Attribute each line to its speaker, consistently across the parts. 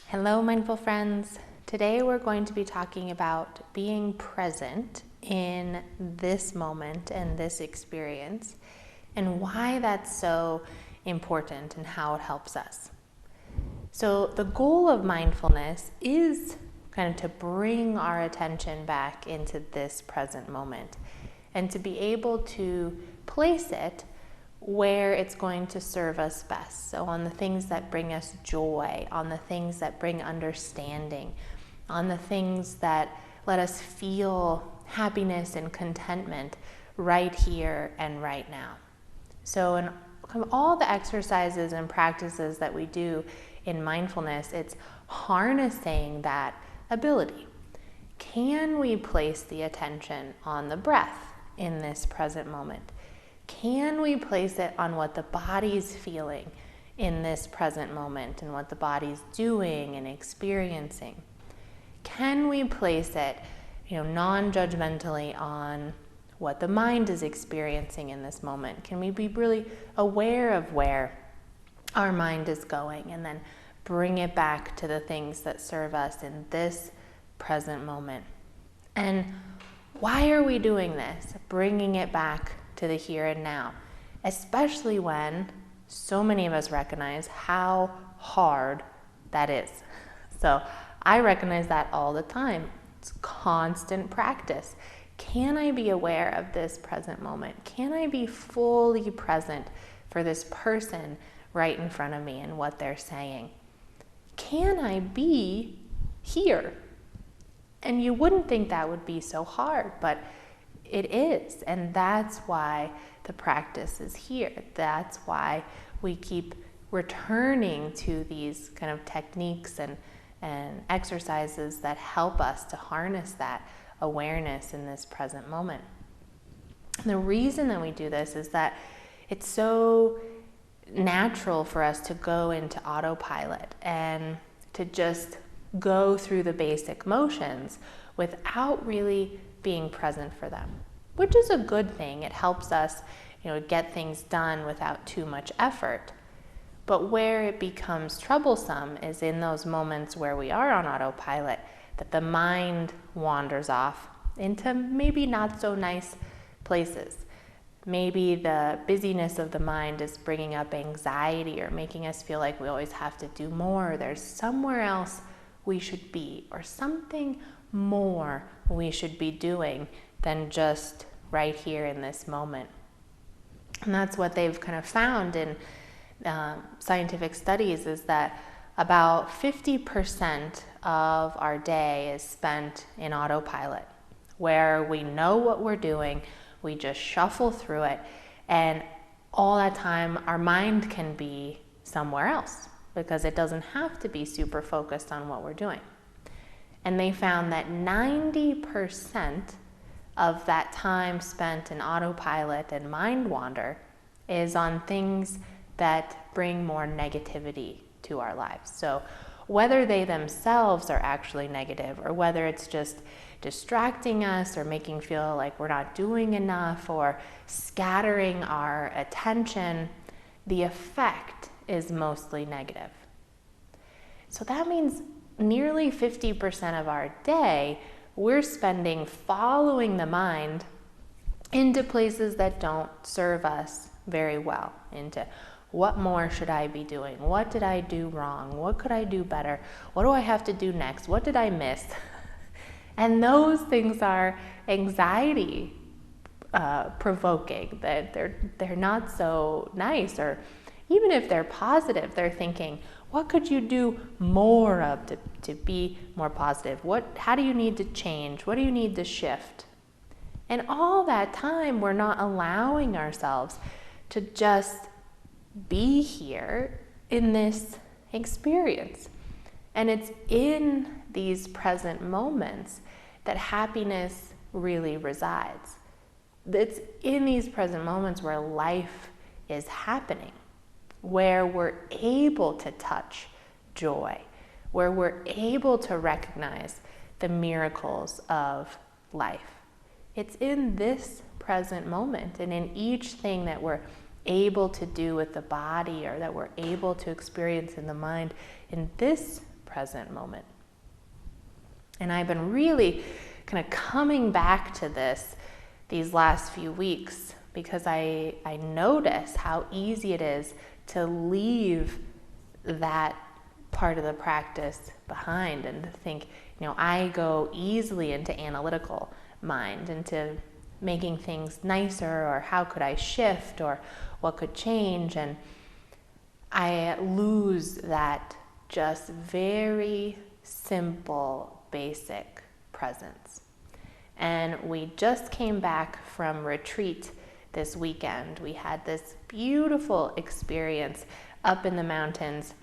Speaker 1: Hello, mindful friends. Today we're going to be talking about being present in this moment and this experience and why that's so important and how it helps us. So the goal of mindfulness is kind of to bring our attention back into this present moment and to be able to place it where it's going to serve us best. So on the things that bring us joy, on the things that bring understanding, on the things that let us feel happiness and contentment right here and right now. So in all the exercises and practices that we do in mindfulness, it's harnessing that ability. Can we place the attention on the breath in this present moment? Can we place it on what the body's feeling in this present moment and what the body's doing and experiencing? Can we place it, non-judgmentally on what the mind is experiencing in this moment? Can we be really aware of where our mind is going and then bring it back to the things that serve us in this present moment? And why are we doing this? Bringing it back to the here and now, especially when so many of us recognize how hard that is. So I recognize that all the time. It's constant practice. Can I be aware of this present moment? Can I be fully present for this person right in front of me and what they're saying? Can I be here? And you wouldn't think that would be so hard, but it is. And that's why the practice is here. That's why we keep returning to these kind of techniques and exercises that help us to harness that awareness in this present moment. And the reason that we do this is that it's so natural for us to go into autopilot and to just go through the basic motions without really being present for them, which is a good thing. It helps us, get things done without too much effort. But where it becomes troublesome is in those moments where we are on autopilot, that the mind wanders off into maybe not so nice places. Maybe the busyness of the mind is bringing up anxiety or making us feel like we always have to do more. There's somewhere else we should be, or something more we should be doing than just right here in this moment. And that's what they've kind of found in scientific studies, is that about 50% of our day is spent in autopilot, where we know what we're doing, we just shuffle through it, and all that time our mind can be somewhere else because it doesn't have to be super focused on what we're doing. And they found that 90% of that time spent in autopilot and mind wander is on things that bring more negativity to our lives. So whether they themselves are actually negative, or whether it's just distracting us or making feel like we're not doing enough or scattering our attention, the effect is mostly negative. So that means nearly 50% of our day we're spending following the mind into places that don't serve us very well, into what more should I be doing? What did I do wrong? What could I do better? What do I have to do next? What did I miss? And those things are anxiety provoking, that they're not so nice. Or even if they're positive, they're thinking, what could you do more of to be more positive? How do you need to change? What do you need to shift? And all that time, we're not allowing ourselves to just be here in this experience. And it's in these present moments that happiness really resides. It's in these present moments where life is happening, where we're able to touch joy, where we're able to recognize the miracles of life. It's in this present moment and in each thing that we're able to do with the body or that we're able to experience in the mind in this present moment. And I've been really kind of coming back to this these last few weeks because I notice how easy it is to leave that part of the practice behind and to think, I go easily into analytical mind, into making things nicer, or how could I shift, or what could change, and I lose that just very simple, basic presence. And we just came back from retreat this weekend. We had this beautiful experience up in the mountains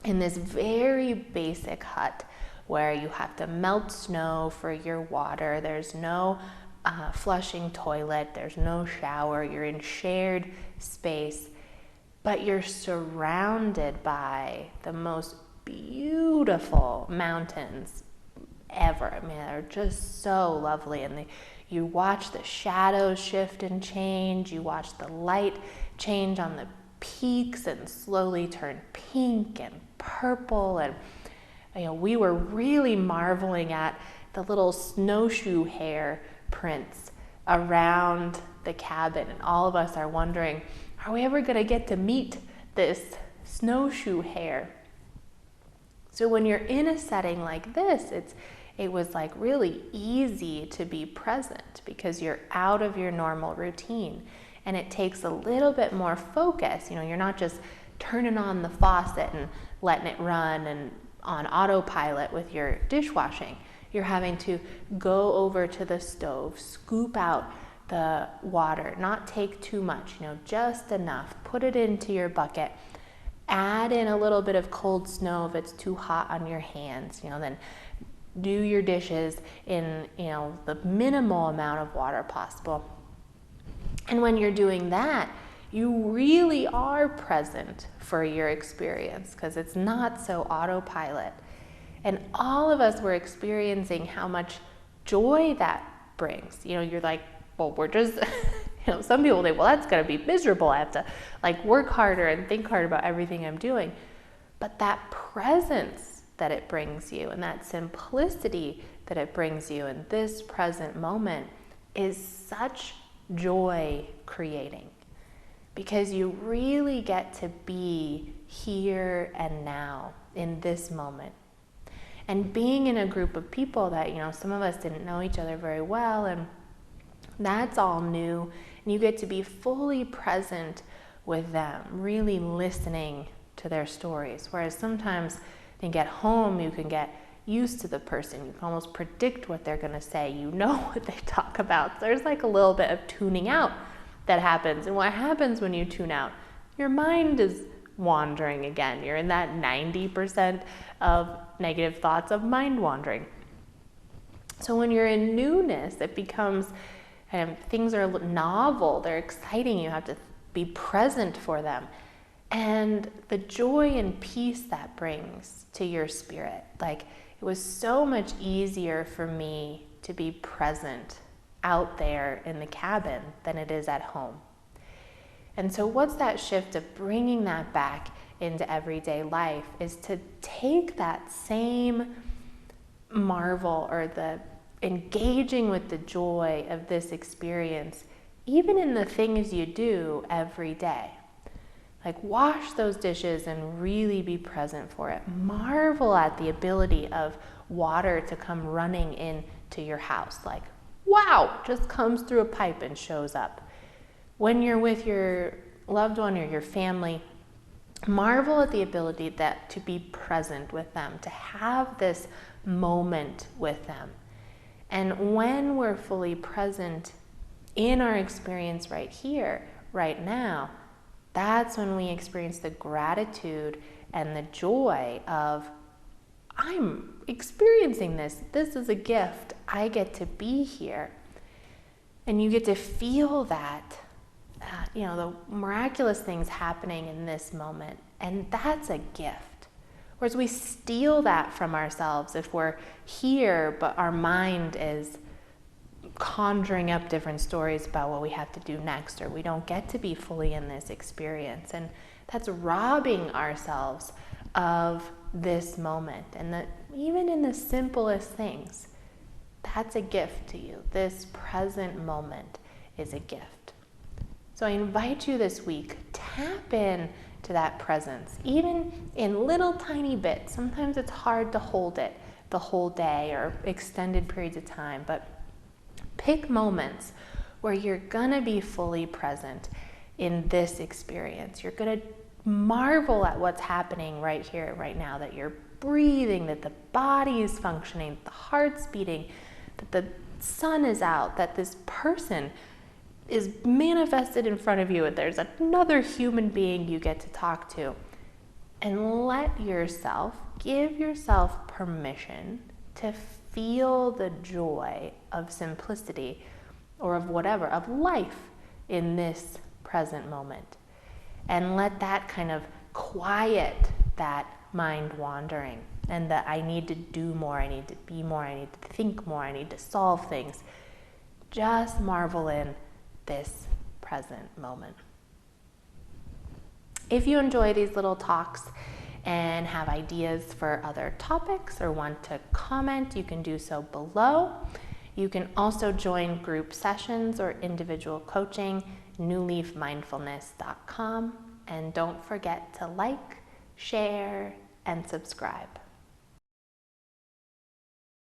Speaker 1: in this very basic hut where you have to melt snow for your water. There's no flushing toilet, there's no shower, you're in shared space, but you're surrounded by the most beautiful mountains ever. I mean, they're just so lovely, and you watch the shadows shift and change, you watch the light change on the peaks and slowly turn pink and purple, and we were really marveling at the little snowshoe hair prints around the cabin, and all of us are wondering, are we ever going to get to meet this snowshoe hare? So when you're in a setting like this, it was like really easy to be present because you're out of your normal routine, and it takes a little bit more focus. You're not just turning on the faucet and letting it run and on autopilot with your dishwashing. You're having to go over to the stove, scoop out the water, not take too much, just enough, put it into your bucket, add in a little bit of cold snow if it's too hot on your hands, then do your dishes in, the minimal amount of water possible. And when you're doing that, you really are present for your experience because it's not so autopilot. And all of us were experiencing how much joy that brings. You're like, well, we're just, some people think, well, that's going to be miserable. I have to work harder and think harder about everything I'm doing. But that presence that it brings you and that simplicity that it brings you in this present moment is such joy creating, because you really get to be here and now in this moment. And being in a group of people that, some of us didn't know each other very well, and that's all new, and you get to be fully present with them, really listening to their stories. Whereas sometimes I think at home you can get used to the person. You can almost predict what they're going to say. You know what they talk about. So there's a little bit of tuning out that happens. And what happens when you tune out? Your mind is wandering again. You're in that 90% of negative thoughts of mind wandering. So when you're in newness, it becomes, things are novel, they're exciting, you have to be present for them. And the joy and peace that brings to your spirit, it was so much easier for me to be present out there in the cabin than it is at home. And so what's that shift of bringing that back into everyday life is to take that same marvel or the engaging with the joy of this experience, even in the things you do every day. Wash those dishes and really be present for it. Marvel at the ability of water to come running into your house. Wow, just comes through a pipe and shows up. When you're with your loved one or your family, marvel at the ability to be present with them, to have this moment with them. And when we're fully present in our experience right here, right now, that's when we experience the gratitude and the joy of, I'm experiencing this. This is a gift. I get to be here. And you get to feel that, the miraculous things happening in this moment. And that's a gift. Whereas we steal that from ourselves if we're here, but our mind is conjuring up different stories about what we have to do next, or we don't get to be fully in this experience. And that's robbing ourselves of this moment. And that even in the simplest things, that's a gift to you. This present moment is a gift. So I invite you this week, tap in to that presence, even in little tiny bits. Sometimes it's hard to hold it the whole day or extended periods of time, but pick moments where you're gonna be fully present in this experience. You're gonna marvel at what's happening right here, right now, that you're breathing, that the body is functioning, that the heart's beating, that the sun is out, that this person is manifested in front of you, and there's another human being you get to talk to. And give yourself permission to feel the joy of simplicity, or of whatever, of life in this present moment. And let that kind of quiet that mind wandering, and that I need to do more, I need to be more, I need to think more, I need to solve things. Just marvel in this present moment. If you enjoy these little talks and have ideas for other topics or want to comment, you can do so below. You can also join group sessions or individual coaching, newleafmindfulness.com. And don't forget to like, share, and subscribe.